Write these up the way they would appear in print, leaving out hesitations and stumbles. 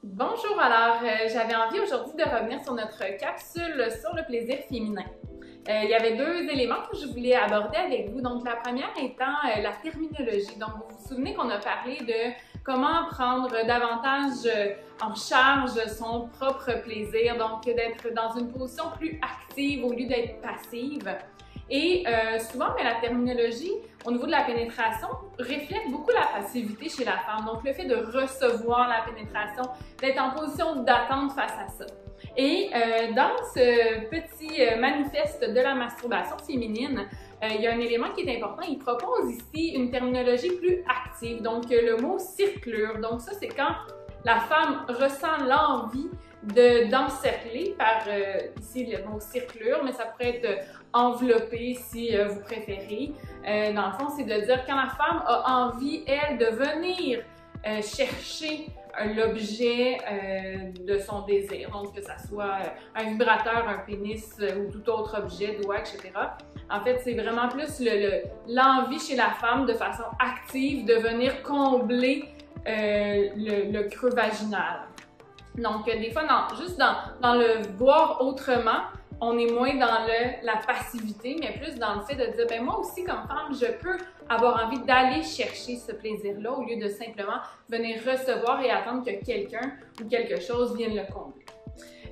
Bonjour, alors j'avais envie aujourd'hui de revenir sur notre capsule sur le plaisir féminin. Il y avait deux éléments que je voulais aborder avec vous. Donc la première étant la terminologie. Donc vous vous souvenez qu'on a parlé de comment prendre davantage en charge son propre plaisir, donc d'être dans une position plus active au lieu d'être passive. Et souvent, mais la terminologie au niveau de la pénétration reflète beaucoup la passivité chez la femme. Donc, le fait de recevoir la pénétration, d'être en position d'attente face à ça. Et dans ce petit manifeste de la masturbation féminine, il y a un élément qui est important. Il propose ici une terminologie plus active, donc le mot circlure. Donc ça, c'est quand la femme ressent l'envie d'encercler par ici le mot circlure, mais ça pourrait être enveloppé si vous préférez. Dans le fond, c'est de dire quand la femme a envie, elle, de venir chercher l'objet de son désir, donc que ça soit un vibrateur, un pénis ou tout autre objet, doigt, etc. En fait, c'est vraiment plus l'envie chez la femme de façon active de venir combler le creux vaginal. Donc, des fois, juste dans le voir autrement, on est moins dans la passivité, mais plus dans le fait de dire, ben moi aussi, comme femme, je peux avoir envie d'aller chercher ce plaisir-là au lieu de simplement venir recevoir et attendre que quelqu'un ou quelque chose vienne le combler.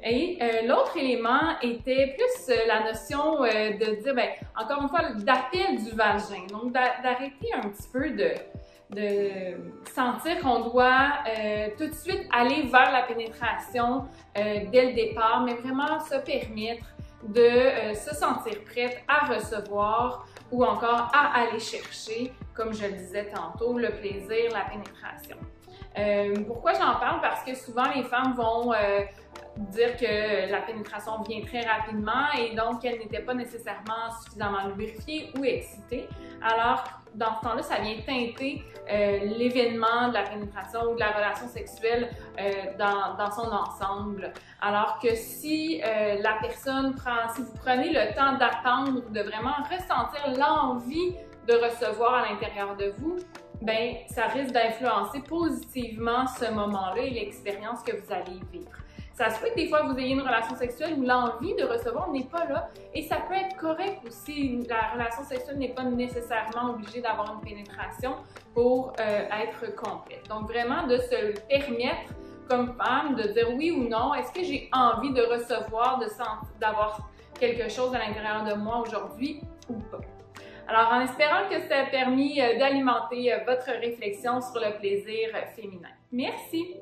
Et l'autre élément était plus la notion de dire, ben, encore une fois, d'appel du vagin. Donc, d'arrêter un petit peu de sentir qu'on doit tout de suite aller vers la pénétration dès le départ, mais vraiment se permettre de se sentir prête à recevoir ou encore à aller chercher, comme je le disais tantôt, le plaisir, la pénétration. Pourquoi j'en parle? Parce que souvent les femmes vont dire que la pénétration vient très rapidement et donc qu'elle n'était pas nécessairement suffisamment lubrifiée ou excitée. Alors, dans ce temps-là, ça vient teinter l'événement de la pénétration ou de la relation sexuelle dans son ensemble. Alors que si la personne si vous prenez le temps d'attendre, de vraiment ressentir l'envie de recevoir à l'intérieur de vous, ben ça risque d'influencer positivement ce moment-là et l'expérience que vous allez vivre. Ça se peut que des fois vous ayez une relation sexuelle où l'envie de recevoir n'est pas là et ça peut être correct aussi. La relation sexuelle n'est pas nécessairement obligée d'avoir une pénétration pour être complète. Donc vraiment de se permettre comme femme de dire oui ou non, est-ce que j'ai envie de recevoir, d'avoir quelque chose à l'intérieur de moi aujourd'hui ou pas. Alors en espérant que ça a permis d'alimenter votre réflexion sur le plaisir féminin. Merci!